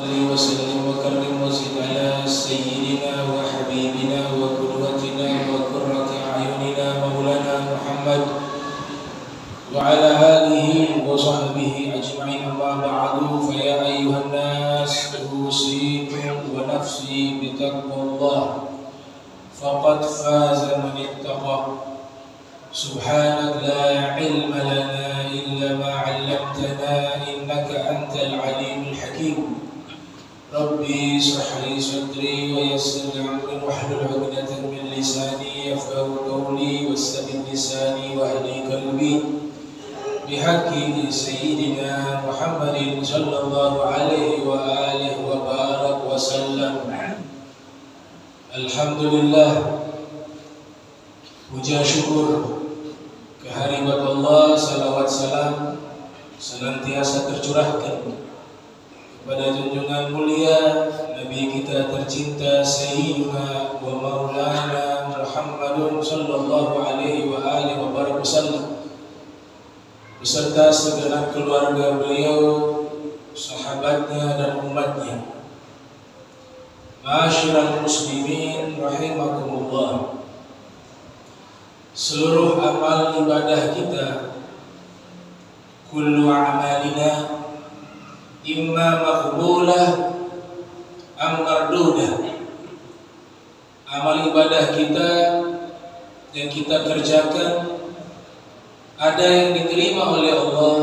صل وسلم وكرم وزد على سيدنا وحبيبنا وقدوتنا وقرة أعيننا مولانا محمد وعلى آله وصحبه أجمعين. أما بعد فيا أيها الناس أوصيكم ونفسي بتقوى الله فقد فاز من اتقى. سبحانك لا علم لنا إلا ما علمتنا إنك أنت العليم الحكيم. ربي اشرح لي صدري ويسر لي أمري واحلل عقدة من لساني يفقهوا قولي واستبد لساني واهدي قلبي بحق سيدنا محمد صلى الله عليه وآله وبارك وسلم. Alhamdulillah, puja syukur kehadirat Allah, salawat salam senantiasa tercurahkan kepada junjungan mulia Nabi kita tercinta Sayyidina wa Maulana Muhammadun sallallahu alaihi wa alihi wa barak wasallam beserta segenap keluarga beliau, sahabatnya dan umatnya. Ma'asyiral muslimin rahimakumullah. Seluruh amal ibadah kita, kullu amalina imma maqbulah am mardudah. Amal ibadah kita yang kita kerjakan ada yang diterima oleh Allah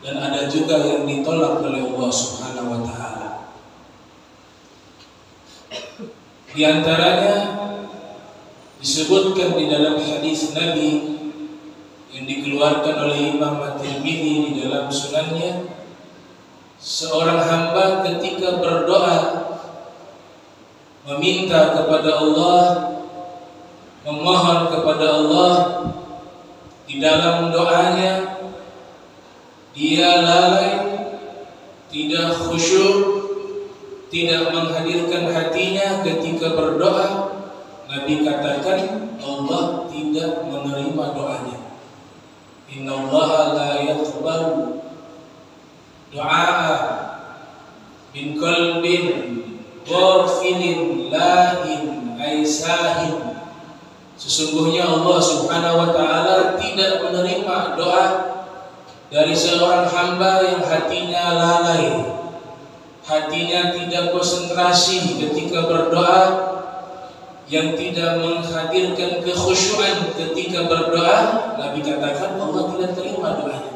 dan ada juga yang ditolak oleh Allah Subhanahu wa taala. Di antaranya disebutkan di dalam hadis Nabi yang dikeluarkan oleh Imam At-Tirmidzi di dalam sunannya, seorang hamba ketika berdoa meminta kepada Allah, memohon kepada Allah, di dalam doanya dia lalai, tidak khusyuk, tidak menghadirkan hatinya ketika berdoa, Nabi katakan Allah tidak menerima doanya. Innallaha la yaqbalu du'a min qalbin ghafilin lahin aisahin. Sesungguhnya Allah Subhanahu wa taala tidak menerima doa dari seorang hamba yang hatinya lalai, hatinya tidak konsentrasi ketika berdoa, yang tidak menghadirkan kekhusyuan ketika berdoa. Nabi katakan Allah tidak terima doanya.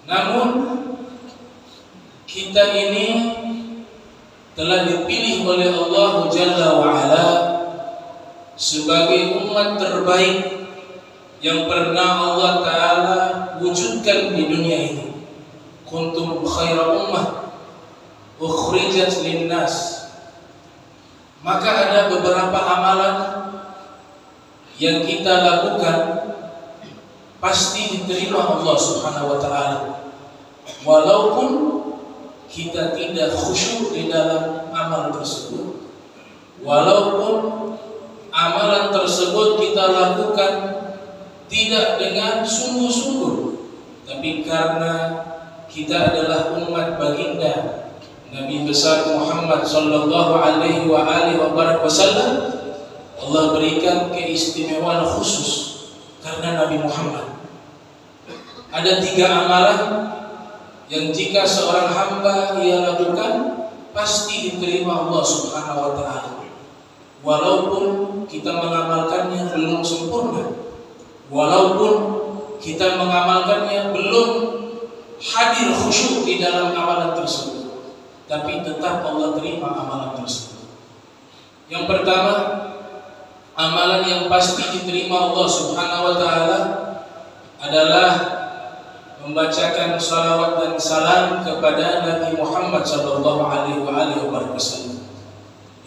Namun kita ini telah dipilih oleh Allah Jalla wa'ala sebagai umat terbaik yang pernah Allah Ta'ala wujudkan di dunia ini. Kuntum khaira ummah ukhrijat linnas. Maka ada beberapa amalan yang kita lakukan pasti diterima Allah Subhanahu wa taala, walaupun kita tidak khusyuk di dalam amal tersebut, walaupun amalan tersebut kita lakukan tidak dengan sungguh-sungguh, tapi karena kita adalah umat baginda Nabi besar Muhammad sallallahu alaihi wa alihi wasallam, Allah berikan keistimewaan khusus karena Nabi Muhammad. Ada 3 amalan yang jika seorang hamba ia lakukan pasti diterima Allah Subhanahu wa taala, walaupun kita mengamalkannya belum sempurna, walaupun kita mengamalkannya belum hadir khusyuk di dalam amalan tersebut, tapi tetap Allah terima amalan tersebut. Yang pertama, amalan yang pasti diterima Allah Subhanahu wa taala adalah membacakan salawat dan salam kepada Nabi Muhammad sallallahu alaihi wasallam.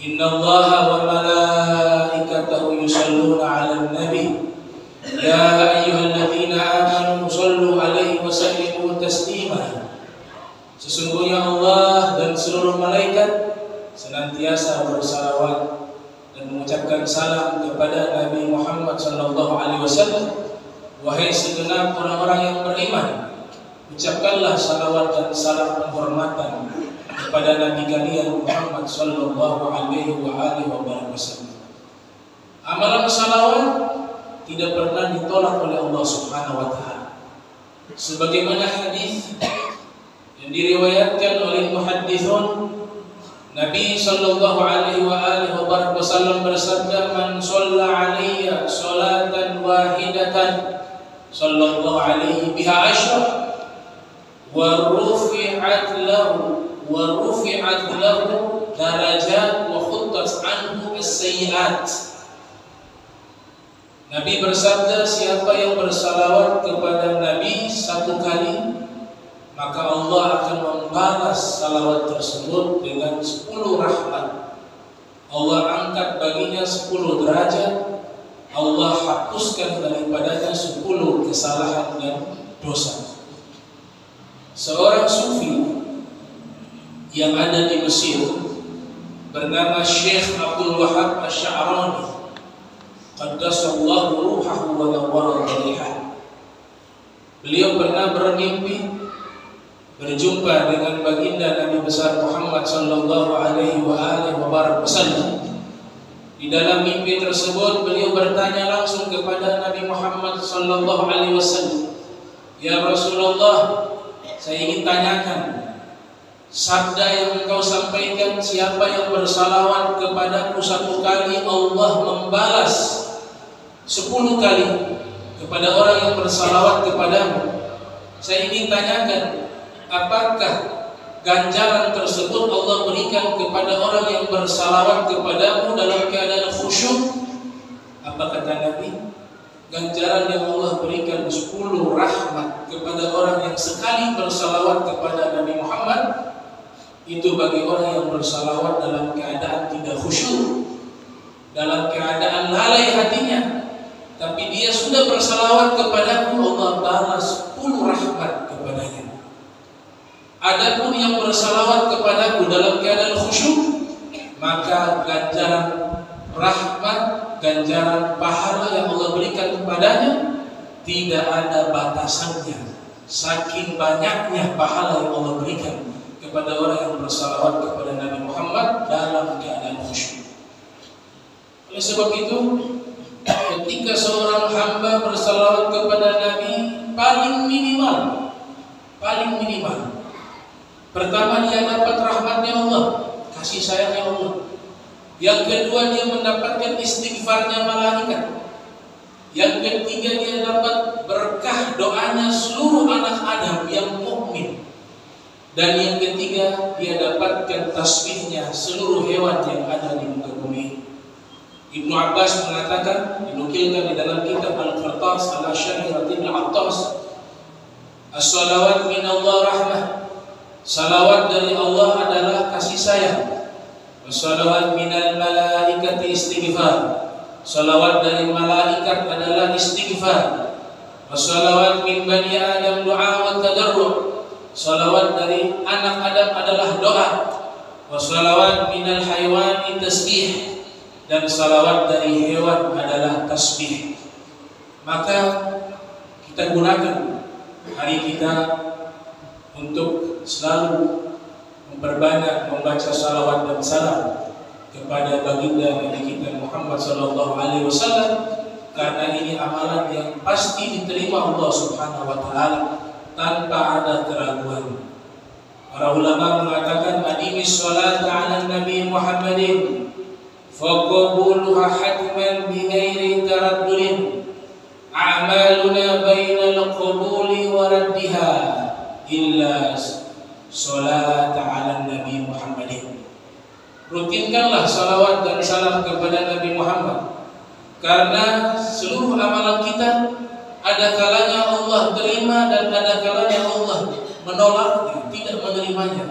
Innallaha wa malaikatahu yusholluna 'alan nabi ya ayyuhalladzina amanu shallu 'alaihi wa sallimu taslima. Sesungguhnya Allah dan seluruh malaikat senantiasa bersalawat dan mengucapkan salam kepada Nabi Muhammad sallallahu alaihi wasallam. Wahai segenap orang-orang yang beriman, ucapkanlah salawat dan salam penghormatan kepada Nabi kalian Muhammad sallallahu alaihi wasallam. Amalan salawat tidak pernah ditolak oleh Allah Subhanahu wa taala. Sebagaimana hadis yang diriwayatkan oleh muhadditsun, Nabi sallallahu alaihi wasallam bersabda, "Man shalla 'alayya sholatan wahidatan sallallahu alaihi biha asyra wa rufi'at lahu darajat wa khuttat anhu as-sayyi'at." Nabi bersabda, siapa yang bersalawat kepada Nabi satu kali, maka Allah akan membalas salawat tersebut dengan 10 rahmat. Allah angkat baginya 10 derajat. Allah hapuskan daripadanya 10 kesalahan dan dosa. Seorang sufi yang ada di Mesir bernama Syekh Abdul Wahab Asy-Sya'rani, qaddasallahu ruhahu wa nawwara dariha. Beliau pernah bermimpi berjumpa dengan baginda Nabi besar Muhammad sallallahu alaihi wasallam. Di dalam mimpi tersebut beliau bertanya langsung kepada Nabi Muhammad sallallahu alaihi wasallam, "Ya Rasulullah, saya ingin tanyakan, sabda yang engkau sampaikan, siapa yang bersalawat kepadaku satu kali, Allah membalas 10 kali kepada orang yang bersalawat kepadamu. Saya ingin tanyakan, apakah ganjaran tersebut Allah berikan kepada orang yang bersalawat kepadamu dalam keadaan khusyuk?" Apa kata Nabi? Ganjaran yang Allah berikan 10 rahmat kepada orang yang sekali bersalawat kepada Nabi Muhammad, itu bagi orang yang bersalawat dalam keadaan tidak khusyuk, dalam keadaan lalai hatinya, tapi dia sudah bersalawat kepadaku, Allah balas 10 rahmat kepadanya. Adapun yang bersalawat kepadaku dalam keadaan khusyuk, maka ganjaran rahmat, ganjaran pahala yang Allah berikan kepadanya tidak ada batasannya. Saking banyaknya pahala yang Allah berikan kepada orang yang bersalawat kepada Nabi Muhammad dalam keadaan khusyuk. Oleh sebab itu, ketika seorang hamba bersalawat kepada Nabi, paling minimal, pertama dia dapat rahmatnya Allah, kasih sayangnya Allah. Yang kedua dia mendapatkan istighfarnya malaikat. Yang ketiga dia dapat berkah doanya seluruh anak Adam yang mukmin. Dan yang ketiga dia dapatkan tasbihnya seluruh hewan yang ada di muka bumi. Ibnu Abbas mengatakan, dinukilkan di dalam kitab Al-Qirtas ala Syariratin Al-Attas, as-salawat min Allah rahmah, salawat dari Allah adalah kasih sayang. As-salawat minal malaikati istighfar, salawat dari malaikat adalah istighfar. As-salawat min bani Adam du'a wa tadarru', salawat dari anak Adam adalah doa. Wassalawat minal haywani tasbih, dan salawat dari hewan adalah tasbih. Maka kita gunakan hari kita untuk selalu memperbanyak membaca salawat dan salam kepada baginda Nabi kita Muhammad sallallahu alaihi wasallam, karena ini amalan yang pasti diterima Allah Subhanahu wa taala tanpa ada keraguan. Para ulama mengatakan, "Adimis sholata 'ala Nabi Muhammadin faqabuluha hatman bighairi taraddudin, a'maluna bainal qabuli wa raddiha illa sholata 'ala Nabi Muhammadin." Rutinkanlah salawat dan salam kepada Nabi Muhammad, karena seluruh amalan kita ada kalanya Allah terima dan ada kalanya Allah menolaknya, tidak menerimanya.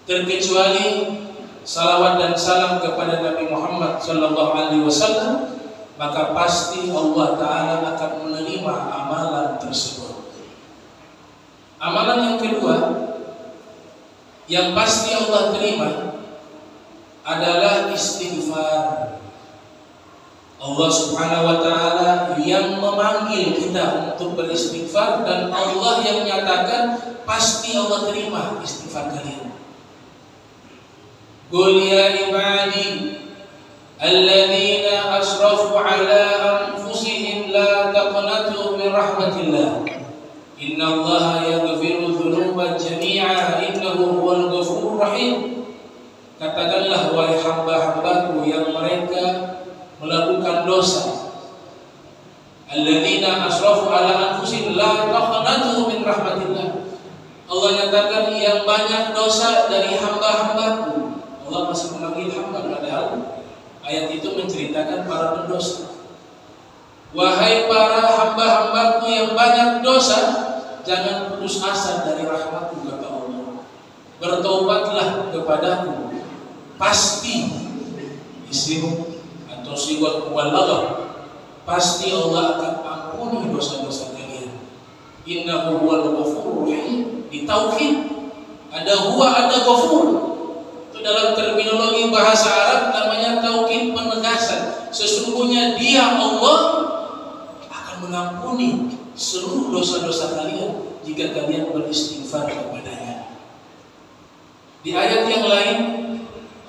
Terkecuali salawat dan salam kepada Nabi Muhammad sallallahu alaihi wasallam, maka pasti Allah taala akan menerima amalan tersebut. Amalan yang kedua yang pasti Allah terima adalah istighfar. Allah Subhanahu wa taala yang memanggil kita untuk beristighfar, dan Allah yang menyatakan pasti Allah terima istighfar kalian. Qul ya ibadi alladzina asrafu ala anfusihim la taqnatu min rahmatillah innallaha yaghfiru dzunuba jami'a innahu huwal ghafurur rahim. Katakanlah wahai hamba-hambaku yang mereka melakukan dosa, alladzina asrafu ala anfusihim la taqnatu min rahmatillah. Allah nyatakan yang banyak dosa dari hamba-hambaku. Allah masih memanggil hamba, padahal ayat itu menceritakan para pendosa. Wahai para hamba-hambaku yang banyak dosa, jangan putus asa dari rahmatku, kata Allah. Bertobatlah kepadaku, pasti isim atau sigat mubalaghah, pasti Allah akan ampuni dosa-dosa kalian. Innahu huwal ghafurur rahim. Di tauhid ada huwa, ada ghafur. Dalam terminologi bahasa Arab namanya tauhid penegasan. Sesungguhnya Dia Allah akan mengampuni seluruh dosa-dosa kalian jika kalian beristighfar kepadanya. Di ayat yang lain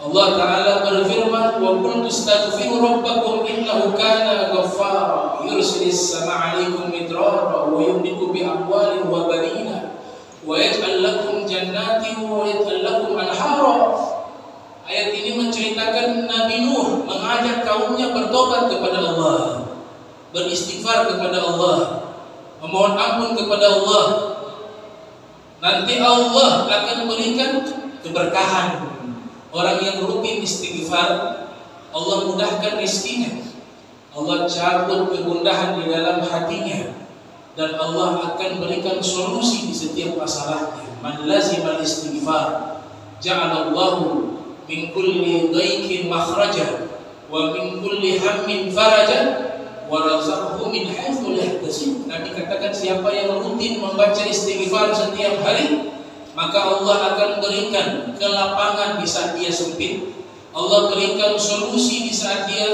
Allah Ta'ala berfirman, wa qul tastaghfiru rabbakum innahu kana ghaffara yursilis sama 'alaikum midrara wa yumdiku bi amwalin wa banina wa yaj'al lakum jannatin wa yaj'al lakum anhara. Ayat ini menceritakan Nabi Nuh mengajak kaumnya bertobat kepada Allah, beristighfar kepada Allah, memohon ampun kepada Allah. Nanti Allah akan berikan keberkahan. Orang yang rutin istighfar, Allah mudahkan rezekinya, Allah cabut kegundahan di dalam hatinya, dan Allah akan berikan solusi di setiap masalahnya. Man lazimal istighfar ja'alallahu min kulli dhaikin makhraja wa min kulli hammin faraja wa razaqahu min haitsu la yahtasib. Nabi katakan siapa yang rutin membaca istighfar setiap hari, maka Allah akan berikan kelapangan di saat dia sempit. Allah berikan solusi di saat dia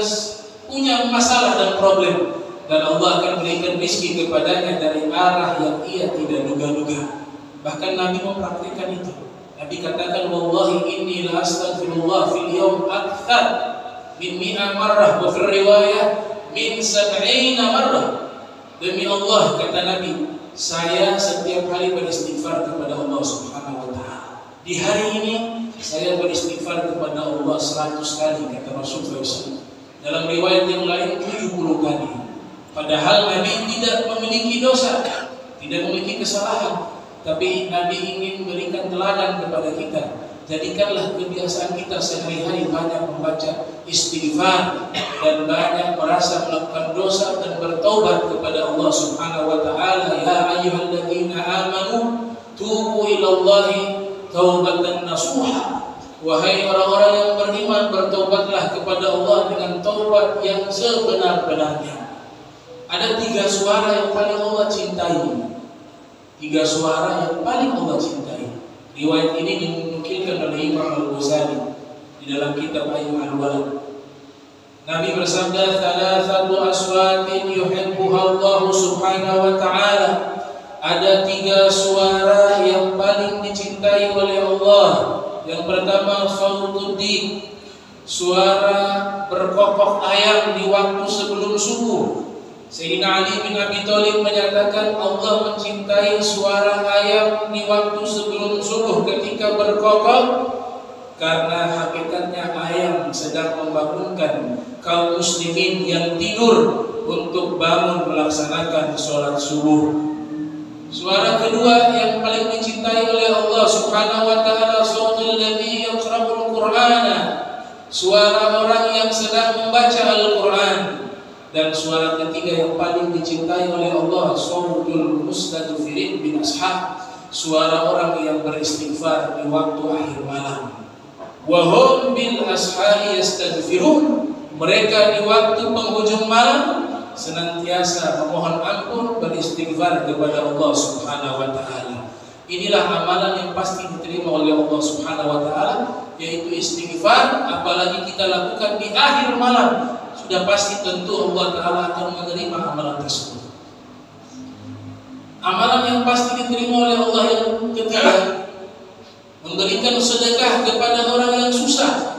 punya masalah dan problem, dan Allah akan berikan rezeki kepadanya dari arah yang ia tidak duga-duga. Bahkan Nabi mempraktikkan itu. Nabi katakan, wallahi inni la astaghfirullah fil yawm akthar min 100 marrah wa fil riwayah min 70 marrah. Demi Allah, kata Nabi, saya setiap hari beristighfar kepada Allah Subhanahu wa taala. Di hari ini saya beristighfar kepada Allah 100 kali, kata Rasulullah SAW. Dalam riwayat yang lain 70 kali. Padahal Nabi tidak memiliki dosa, tidak memiliki kesalahan. Tapi Nabi ingin memberikan teladan kepada kita. Jadikanlah kebiasaan kita sehari-hari banyak membaca istighfar dan banyak merasa melakukan dosa dan bertaubat kepada Allah Subhanahu wa taala. Ya ayyuhalladzina amanu tubu ilallahi taubatan nasuha. Wahai orang-orang yang beriman, bertaubatlah kepada Allah dengan taubat yang sebenar-benarnya. Ada 3 suara yang paling Allah cintai. 3 suara yang paling Allah cintai. Riwayat ini dinukilkan oleh Imam Al-Ghazali di dalam kitab Ayyul Al-Walad. Nabi bersabda, "Thalathatu aswatin yuhibbuha Allah Subhanahu wa ta'ala." Ada 3 suara yang paling dicintai oleh Allah. Yang pertama, sautuddin, suara berkokok ayam di waktu sebelum subuh. Sayyidina Ali bin Abi Thalib menyatakan Allah mencintai suara ayam di waktu sebelum subuh ketika berkokok, karena hakikatnya ayam sedang membangunkan kaum muslimin yang tidur untuk bangun melaksanakan sholat subuh. Suara kedua yang paling dicintai oleh Allah Subhanahu wa ta'ala, sautul ladzi yaqra'ul Qur'ana, suara orang yang sedang membaca Al-Qur'an. Dan suara ketiga yang paling dicintai oleh Allah, sautul mustaghfirin bin ashab, suara orang yang beristighfar di waktu akhir malam. Wa hum bil ashari yastaghfirun, mereka di waktu penghujung malam senantiasa memohon ampun, beristighfar kepada Allah Subhanahu wa taala. Inilah amalan yang pasti diterima oleh Allah Subhanahu wa taala, yaitu istighfar, apalagi kita lakukan di akhir malam. sudah pasti tentu Allah Ta'ala akan menerima amalan tersebut. Amalan yang pasti diterima oleh Allah yang ketiga, memberikan sedekah kepada orang yang susah,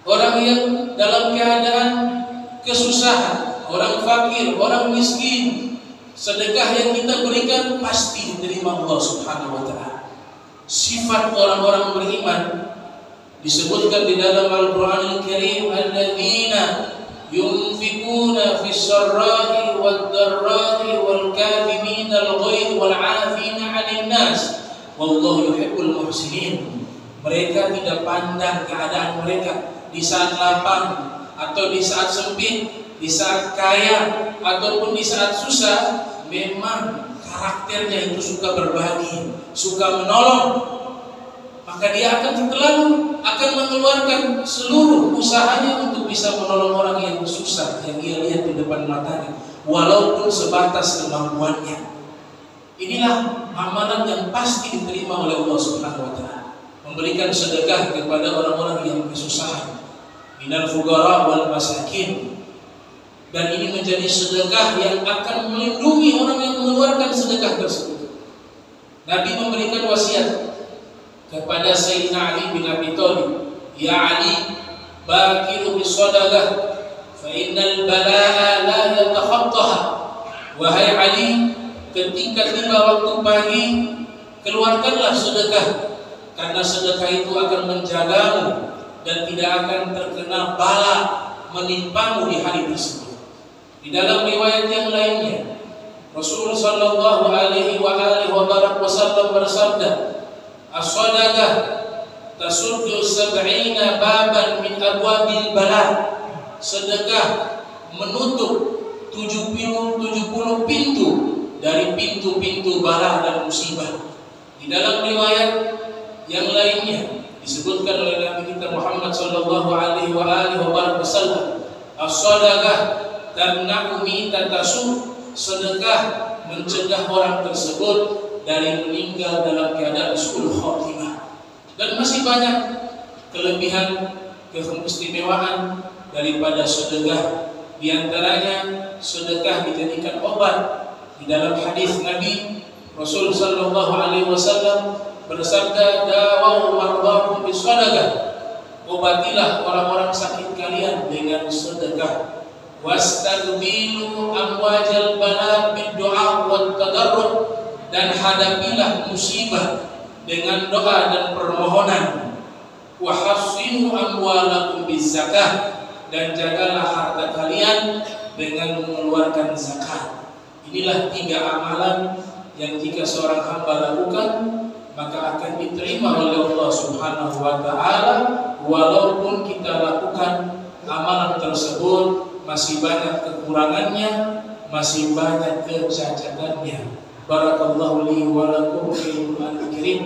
orang yang dalam keadaan kesusahan, orang fakir, orang miskin. Sedekah yang kita berikan pasti diterima Allah Subhanahu wa Ta'ala. Sifat orang-orang beriman disebutkan di dalam Al-Qur'anul Karim, alladzina yunfikuna fis sarra'i wad dharra'i wal kadhimina al-ghaidh wal 'afina 'anil nas wallahu yuhibbul muhsinin. Mereka tidak pandang keadaan mereka di saat lapang atau di saat sempit, di saat kaya ataupun di saat susah. Memang karakternya itu suka berbagi, suka menolong, maka dia akan mengeluarkan seluruh usahanya untuk bisa menolong orang yang susah yang dia lihat di depan matanya, walaupun sebatas kemampuannya. Inilah amalan yang pasti diterima oleh Allah Subhanahu wa Ta'ala, memberikan sedekah kepada orang-orang yang kesusahan, minal fuqara wal masakin. Dan ini menjadi sedekah yang akan melindungi orang yang mengeluarkan sedekah tersebut. Nabi memberikan wasiat kepada Sayyidina Ali bin Abi Thalib, ya Ali, bakiru bis sadaqah fa innal balaa la yatakhattaha. Wahai Ali, ketika tiba waktu pagi, keluarkanlah sedekah, karena sedekah itu akan menjagamu dan tidak akan terkena bala menimpamu di hari tersebut. Di dalam riwayat yang lainnya, Rasulullah sallallahu alaihi wasallam bersabda, as-sadaqah tasuddu sab'ina baban min abwabil bala. Sedekah menutup 70 pintu dari pintu-pintu bala dan musibah. Di dalam riwayat yang lainnya disebutkan oleh Nabi kita Muhammad sallallahu alaihi wasallam, as-sadaqah tamna'u mitatasu. Sedekah mencegah orang tersebut dari meninggal dalam keadaan su'ul khatimah. Dan masih banyak kelebihan, keistimewaan daripada sedekah. Di antaranya sedekah dijadikan obat. Di dalam hadis Nabi Rasul sallallahu alaihi wasallam bersabda, dawau mardakum bisadaqah. Obatilah orang-orang sakit kalian dengan sedekah. Wastaqbilu amwajal bala bid-du'a wat tadarrur. Dan hadapilah musibah dengan doa dan permohonan. Wa hassinu amwalakum bizakah. Dan jagalah harta kalian dengan mengeluarkan zakat. Inilah 3 amalan yang jika seorang hamba lakukan, maka akan diterima oleh Allah Subhanahu wa Ta'ala, walaupun kita lakukan amalan tersebut masih banyak kekurangannya, masih banyak kecacatannya. Barakallahu li wa lakum fil Qur'anil Karim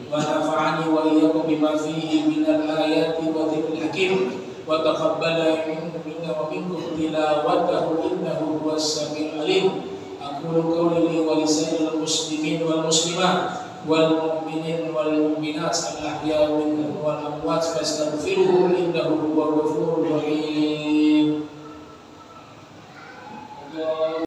wa nafa'ani wa iyyakum bima fihi minal ayati wa dzikril hakim wa taqabbala minna wa minkum tilawatahu innahu huwas samiul alim. Aqulu qawli li wa lisanil muslimin wal muslimat wal mu'minin wal mu'minat al ahya minhum wal amwat fastaghfiruhu innahu huwal ghafurur rahim.